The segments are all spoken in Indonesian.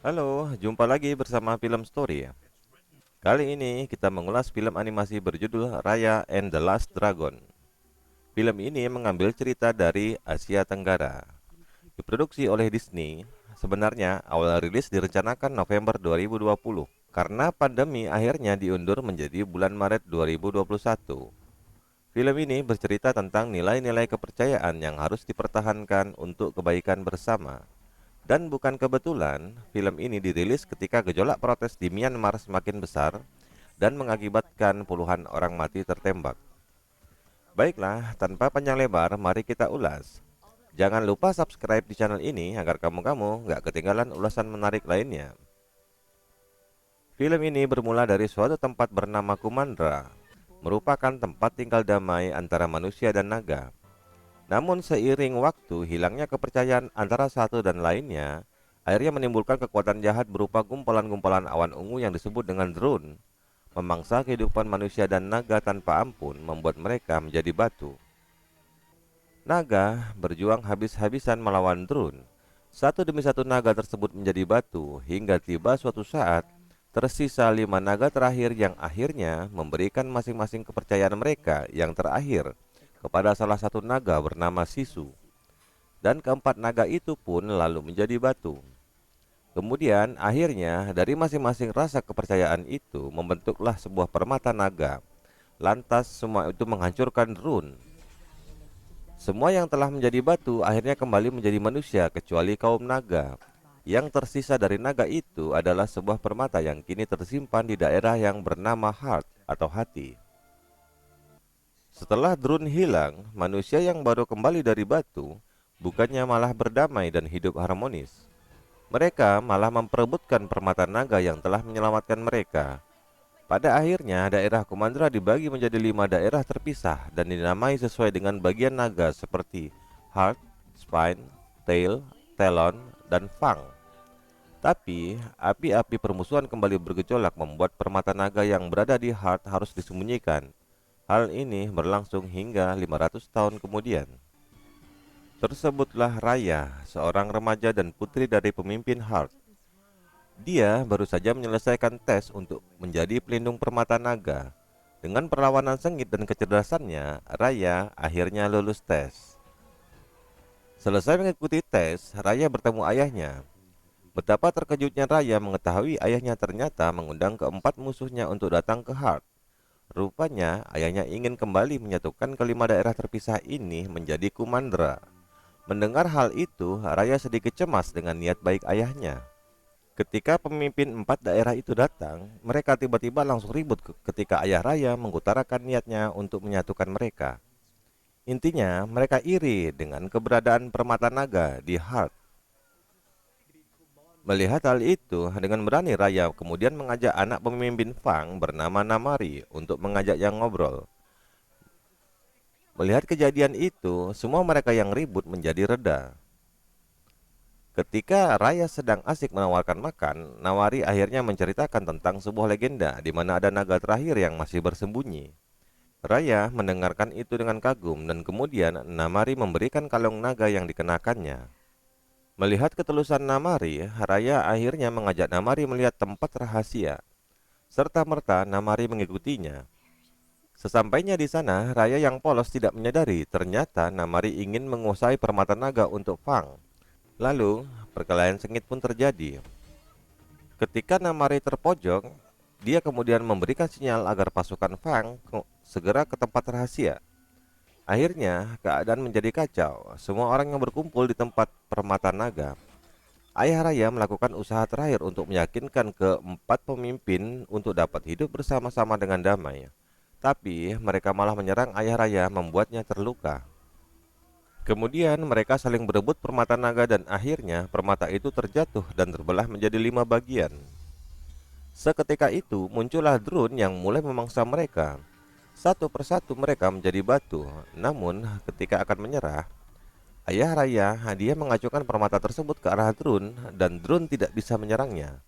Halo, jumpa lagi bersama Film Story. Kali ini kita mengulas film animasi berjudul Raya and the Last Dragon. Film ini mengambil cerita dari Asia Tenggara. Diproduksi oleh Disney. Sebenarnya awal rilis direncanakan November 2020. Karena pandemi akhirnya diundur menjadi bulan Maret 2021. Film ini bercerita tentang nilai-nilai kepercayaan yang harus dipertahankan untuk kebaikan bersama. Dan bukan kebetulan, film ini dirilis ketika gejolak protes di Myanmar semakin besar dan mengakibatkan puluhan orang mati tertembak. Baiklah, tanpa panjang lebar, mari kita ulas. Jangan lupa subscribe di channel ini agar kamu-kamu nggak ketinggalan ulasan menarik lainnya. Film ini bermula dari suatu tempat bernama Kumandra, merupakan tempat tinggal damai antara manusia dan naga. Namun seiring waktu, hilangnya kepercayaan antara satu dan lainnya akhirnya menimbulkan kekuatan jahat berupa gumpalan-gumpalan awan ungu yang disebut dengan drone, memangsa kehidupan manusia dan naga tanpa ampun, membuat mereka menjadi batu. Naga berjuang habis-habisan melawan drone. Satu demi satu naga tersebut menjadi batu, hingga tiba suatu saat tersisa 5 naga terakhir yang akhirnya memberikan masing-masing kepercayaan mereka yang terakhir kepada salah satu naga bernama Sisu. Dan keempat naga itu pun lalu menjadi batu. Kemudian akhirnya dari masing-masing rasa kepercayaan itu membentuklah sebuah permata naga. Lantas semua itu menghancurkan Rune. Semua yang telah menjadi batu akhirnya kembali menjadi manusia kecuali kaum naga. Yang tersisa dari naga itu adalah sebuah permata yang kini tersimpan di daerah yang bernama Heart atau hati. Setelah Drun hilang, manusia yang baru kembali dari batu bukannya malah berdamai dan hidup harmonis. Mereka malah memperebutkan permata naga yang telah menyelamatkan mereka. Pada akhirnya, daerah Kumandra dibagi menjadi 5 daerah terpisah dan dinamai sesuai dengan bagian naga seperti Heart, Spine, Tail, Talon, dan Fang. Tapi, api-api permusuhan kembali bergejolak membuat permata naga yang berada di Heart harus disembunyikan. Hal ini berlangsung hingga 500 tahun kemudian. Tersebutlah Raya, seorang remaja dan putri dari pemimpin Heart. Dia baru saja menyelesaikan tes untuk menjadi pelindung permata naga. Dengan perlawanan sengit dan kecerdasannya, Raya akhirnya lulus tes. Selesai mengikuti tes, Raya bertemu ayahnya. Betapa terkejutnya Raya mengetahui ayahnya ternyata mengundang keempat musuhnya untuk datang ke Heart. Rupanya ayahnya ingin kembali menyatukan kelima daerah terpisah ini menjadi Kumandra. Mendengar hal itu, Raya sedikit cemas dengan niat baik ayahnya. Ketika pemimpin 4 daerah itu datang, mereka tiba-tiba langsung ribut ketika ayah Raya mengutarakan niatnya untuk menyatukan mereka. Intinya, mereka iri dengan keberadaan permata naga di Heart. Melihat hal itu, dengan berani Raya kemudian mengajak anak pemimpin Fang bernama Namari untuk mengajaknya ngobrol. Melihat kejadian itu, semua mereka yang ribut menjadi reda. Ketika Raya sedang asik menawarkan makan, Nawari akhirnya menceritakan tentang sebuah legenda di mana ada naga terakhir yang masih bersembunyi. Raya mendengarkan itu dengan kagum dan kemudian Namari memberikan kalung naga yang dikenakannya. Melihat ketulusan Namari, Raya akhirnya mengajak Namari melihat tempat rahasia. Serta-merta Namari mengikutinya. Sesampainya di sana, Raya yang polos tidak menyadari ternyata Namari ingin menguasai permata naga untuk Fang. Lalu, perkelahian sengit pun terjadi. Ketika Namari terpojok, dia kemudian memberikan sinyal agar pasukan Fang segera ke tempat rahasia. Akhirnya, keadaan menjadi kacau. Semua orang yang berkumpul di tempat permata naga. Ayah Raya melakukan usaha terakhir untuk meyakinkan keempat pemimpin untuk dapat hidup bersama-sama dengan damai. Tapi, mereka malah menyerang Ayah Raya membuatnya terluka. Kemudian mereka saling berebut permata naga dan akhirnya permata itu terjatuh dan terbelah menjadi 5 bagian. Seketika itu muncullah drone yang mulai memangsa mereka. Satu persatu mereka menjadi batu. Namun ketika akan menyerah, ayah Raya dia mengacukan permata tersebut ke arah drone dan drone tidak bisa menyerangnya.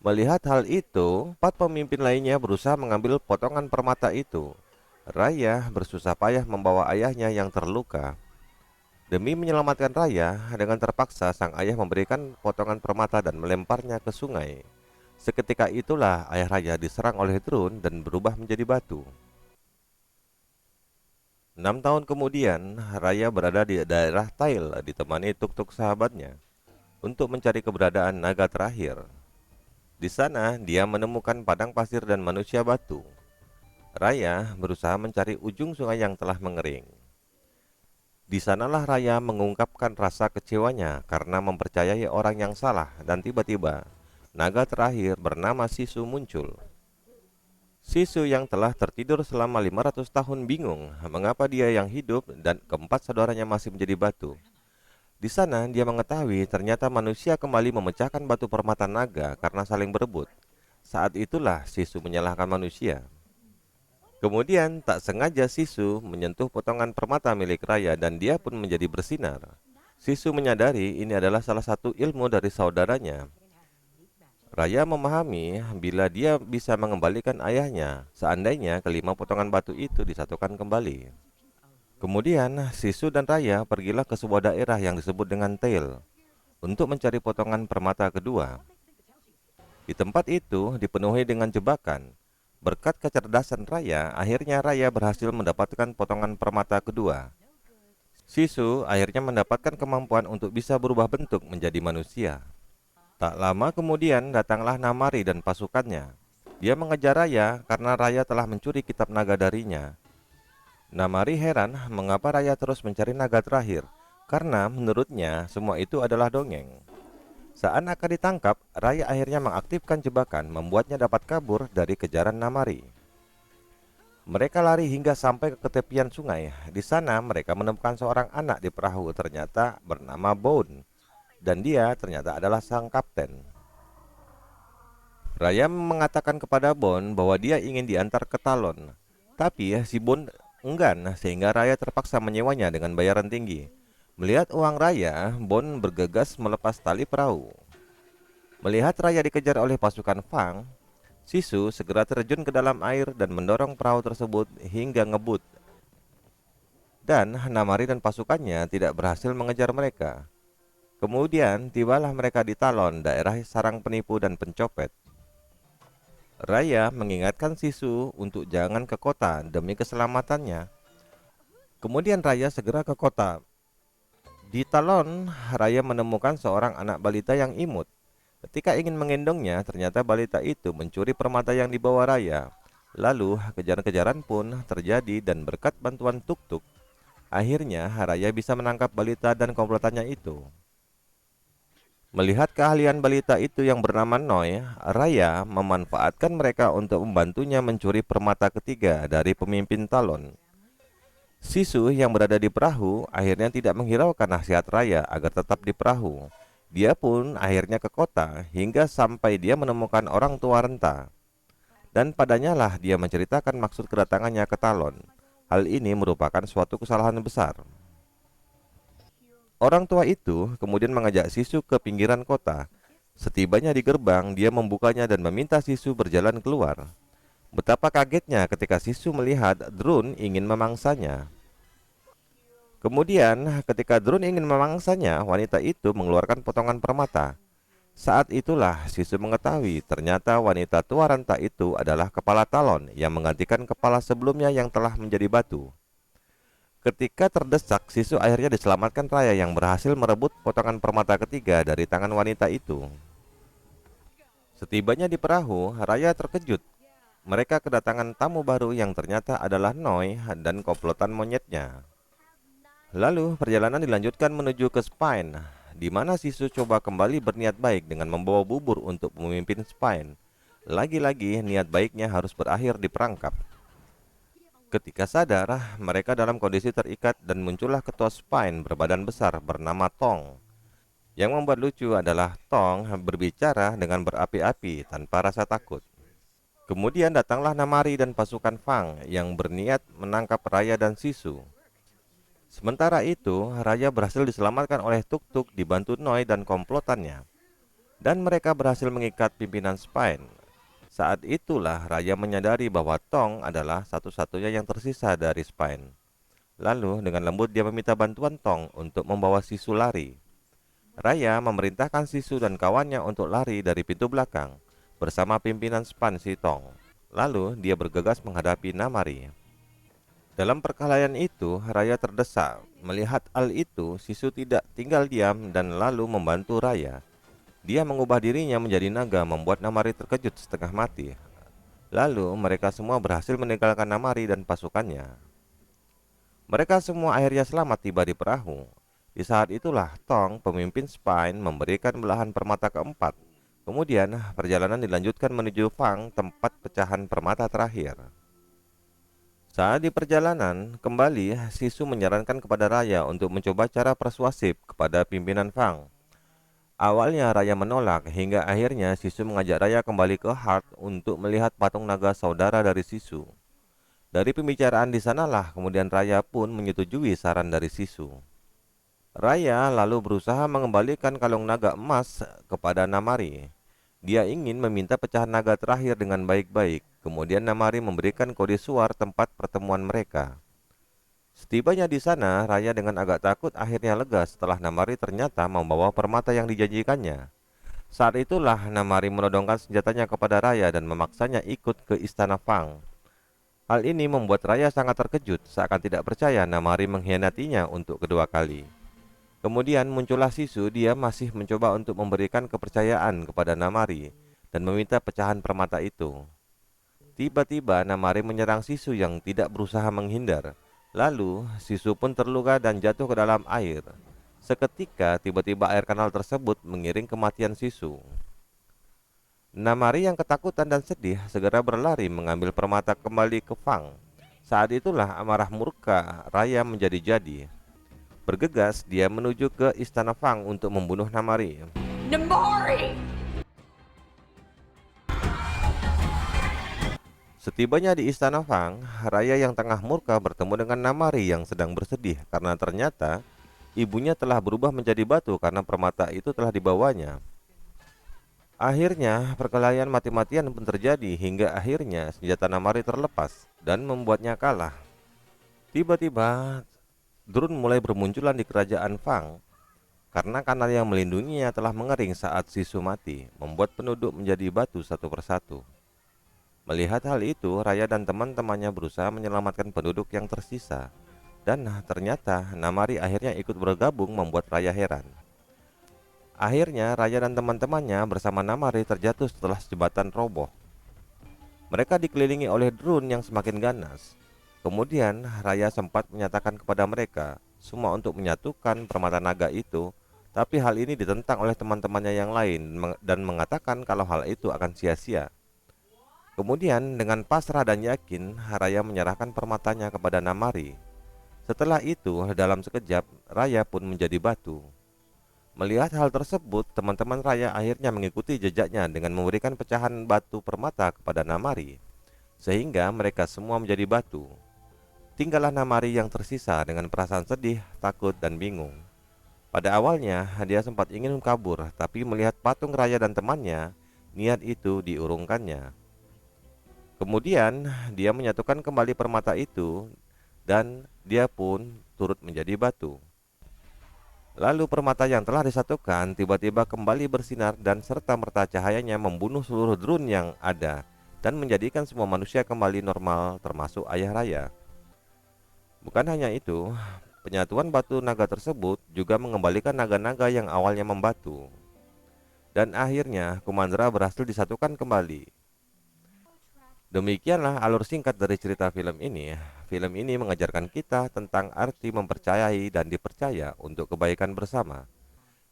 Melihat hal itu, 4 pemimpin lainnya berusaha mengambil potongan permata itu. Raya bersusah payah membawa ayahnya yang terluka. Demi menyelamatkan Raya, dengan terpaksa sang ayah memberikan potongan permata dan melemparnya ke sungai. Seketika itulah ayah Raya diserang oleh drone dan berubah menjadi batu. 6 tahun kemudian, Raya berada di daerah Tail ditemani tuk-tuk sahabatnya untuk mencari keberadaan naga terakhir. Di sana, dia menemukan padang pasir dan manusia batu. Raya berusaha mencari ujung sungai yang telah mengering. Di sanalah Raya mengungkapkan rasa kecewanya karena mempercayai orang yang salah, dan tiba-tiba naga terakhir bernama Sisu muncul. Sisu yang telah tertidur selama 500 tahun bingung mengapa dia yang hidup dan keempat saudaranya masih menjadi batu. Di sana dia mengetahui ternyata manusia kembali memecahkan batu permata naga karena saling berebut. Saat itulah Sisu menyalahkan manusia. Kemudian tak sengaja Sisu menyentuh potongan permata milik Raya dan dia pun menjadi bersinar. Sisu menyadari ini adalah salah satu ilmu dari saudaranya. Raya memahami bila dia bisa mengembalikan ayahnya seandainya kelima potongan batu itu disatukan kembali. Kemudian Sisu dan Raya pergilah ke sebuah daerah yang disebut dengan Tail untuk mencari potongan permata kedua. Di tempat itu dipenuhi dengan jebakan. Berkat kecerdasan Raya, akhirnya Raya berhasil mendapatkan potongan permata kedua. Sisu akhirnya mendapatkan kemampuan untuk bisa berubah bentuk menjadi manusia. Tak lama kemudian datanglah Namari dan pasukannya. Dia mengejar Raya karena Raya telah mencuri kitab naga darinya. Namari heran mengapa Raya terus mencari naga terakhir, karena menurutnya semua itu adalah dongeng. Saat akan ditangkap, Raya akhirnya mengaktifkan jebakan membuatnya dapat kabur dari kejaran Namari. Mereka lari hingga sampai ke tepian sungai. Di sana mereka menemukan seorang anak di perahu ternyata bernama Bone, dan dia ternyata adalah sang kapten. Raya mengatakan kepada Bone bahwa dia ingin diantar ke Talon, tapi si Bone enggan sehingga Raya terpaksa menyewanya dengan bayaran tinggi. Melihat uang Raya, Bone bergegas melepas tali perahu. Melihat Raya dikejar oleh pasukan Fang, Sisu segera terjun ke dalam air dan mendorong perahu tersebut hingga ngebut. Dan Namari dan pasukannya tidak berhasil mengejar mereka. Kemudian tibalah mereka di Talon, daerah sarang penipu dan pencopet. Raya mengingatkan Sisu untuk jangan ke kota demi keselamatannya. Kemudian Raya segera ke kota. Di Talon, Raya menemukan seorang anak balita yang imut. Ketika ingin menggendongnya, ternyata balita itu mencuri permata yang dibawa Raya. Lalu, kejar-kejaran pun terjadi dan berkat bantuan tuk-tuk, akhirnya Raya bisa menangkap balita dan komplotannya itu. Melihat keahlian balita itu yang bernama Noi, Raya memanfaatkan mereka untuk membantunya mencuri permata ketiga dari pemimpin Talon. Sisu yang berada di perahu akhirnya tidak menghiraukan nasihat Raya agar tetap di perahu. Dia pun akhirnya ke kota hingga sampai dia menemukan orang tua renta. Dan padanya lah dia menceritakan maksud kedatangannya ke Talon. Hal ini merupakan suatu kesalahan besar. Orang tua itu kemudian mengajak Sisu ke pinggiran kota. Setibanya di gerbang, dia membukanya dan meminta Sisu berjalan keluar. Betapa kagetnya ketika Sisu melihat drone ingin memangsanya. Kemudian, ketika drone ingin memangsanya, wanita itu mengeluarkan potongan permata. Saat itulah Sisu mengetahui ternyata wanita tua renta itu adalah kepala Talon yang menggantikan kepala sebelumnya yang telah menjadi batu. Ketika terdesak, Sisu akhirnya diselamatkan Raya yang berhasil merebut potongan permata ketiga dari tangan wanita itu. Setibanya di perahu, Raya terkejut. Mereka kedatangan tamu baru yang ternyata adalah Noi dan komplotan monyetnya. Lalu perjalanan dilanjutkan menuju ke Spine, di mana Sisu coba kembali berniat baik dengan membawa bubur untuk memimpin Spine. Lagi-lagi niat baiknya harus berakhir di perangkap. Ketika sadar, mereka dalam kondisi terikat dan muncullah ketua Spine berbadan besar bernama Tong. Yang membuat lucu adalah Tong berbicara dengan berapi-api tanpa rasa takut. Kemudian datanglah Namari dan pasukan Fang yang berniat menangkap Raya dan Sisu. Sementara itu, Raya berhasil diselamatkan oleh Tuk-Tuk dibantu Noi dan komplotannya. Dan mereka berhasil mengikat pimpinan Spine. Saat itulah Raya menyadari bahwa Tong adalah satu-satunya yang tersisa dari Spine. Lalu dengan lembut dia meminta bantuan Tong untuk membawa Sisu lari. Raya memerintahkan Sisu dan kawannya untuk lari dari pintu belakang bersama pimpinan Span si Tong. Lalu dia bergegas menghadapi Namari. Dalam perkelahian itu, Raya terdesak. Melihat hal itu, Sisu tidak tinggal diam dan lalu membantu Raya. Dia mengubah dirinya menjadi naga, membuat Namari terkejut setengah mati. Lalu mereka semua berhasil meninggalkan Namari dan pasukannya. Mereka semua akhirnya selamat tiba di perahu. Di saat itulah Tong, pemimpin Spine, memberikan belahan permata keempat. Kemudian perjalanan dilanjutkan menuju Fang, tempat pecahan permata terakhir. Saat di perjalanan, kembali Sisu menyarankan kepada Raya untuk mencoba cara persuasif kepada pimpinan Fang. Awalnya Raya menolak, hingga akhirnya Sisu mengajak Raya kembali ke Heart untuk melihat patung naga saudara dari Sisu. Dari pembicaraan di sanalah kemudian Raya pun menyetujui saran dari Sisu. Raya lalu berusaha mengembalikan kalung naga emas kepada Namari. Dia ingin meminta pecahan naga terakhir dengan baik-baik. Kemudian Namari memberikan kode suar tempat pertemuan mereka. Setibanya di sana, Raya dengan agak takut akhirnya lega setelah Namari ternyata membawa permata yang dijanjikannya. Saat itulah Namari menodongkan senjatanya kepada Raya dan memaksanya ikut ke istana Fang. Hal ini membuat Raya sangat terkejut, seakan tidak percaya Namari mengkhianatinya untuk kedua kali. Kemudian muncullah Sisu, dia masih mencoba untuk memberikan kepercayaan kepada Namari dan meminta pecahan permata itu. Tiba-tiba Namari menyerang Sisu yang tidak berusaha menghindar. Lalu Sisu pun terluka dan jatuh ke dalam air. Seketika tiba-tiba air kanal tersebut mengiring kematian Sisu. Namari yang ketakutan dan sedih segera berlari mengambil permata kembali ke Fang. Saat itulah amarah murka Raya menjadi-jadi. Bergegas, dia menuju ke istana Fang untuk membunuh Namari. Namari! Setibanya di istana Fang, Raya yang tengah murka bertemu dengan Namari yang sedang bersedih karena ternyata ibunya telah berubah menjadi batu karena permata itu telah dibawanya. Akhirnya, perkelahian mati-matian pun terjadi hingga akhirnya senjata Namari terlepas dan membuatnya kalah. Tiba-tiba Drun mulai bermunculan di kerajaan Fang karena kanal yang melindunginya telah mengering saat Sisu mati, membuat penduduk menjadi batu satu persatu. Melihat hal itu, Raya dan teman-temannya berusaha menyelamatkan penduduk yang tersisa. Dan ternyata Namari akhirnya ikut bergabung, membuat Raya heran. Akhirnya Raya dan teman-temannya bersama Namari terjatuh setelah jembatan roboh. Mereka dikelilingi oleh Drun yang semakin ganas. Kemudian Raya sempat menyatakan kepada mereka semua untuk menyatukan permata naga itu, tapi hal ini ditentang oleh teman-temannya yang lain dan mengatakan kalau hal itu akan sia-sia. Kemudian dengan pasrah dan yakin, Raya menyerahkan permatanya kepada Namari. Setelah itu, dalam sekejap, Raya pun menjadi batu. Melihat hal tersebut, teman-teman Raya akhirnya mengikuti jejaknya dengan memberikan pecahan batu permata kepada Namari, sehingga mereka semua menjadi batu. Tinggallah Namari yang tersisa dengan perasaan sedih, takut, dan bingung. Pada awalnya, dia sempat ingin kabur, tapi melihat patung Raya dan temannya, niat itu diurungkannya. Kemudian, dia menyatukan kembali permata itu, dan dia pun turut menjadi batu. Lalu permata yang telah disatukan tiba-tiba kembali bersinar dan serta-merta cahayanya membunuh seluruh Drun yang ada, dan menjadikan semua manusia kembali normal termasuk ayah Raya. Bukan hanya itu, penyatuan batu naga tersebut juga mengembalikan naga-naga yang awalnya membatu. Dan akhirnya Kumandra berhasil disatukan kembali. Demikianlah alur singkat dari cerita film ini. Film ini mengajarkan kita tentang arti mempercayai dan dipercaya untuk kebaikan bersama.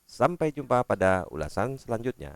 Sampai jumpa pada ulasan selanjutnya.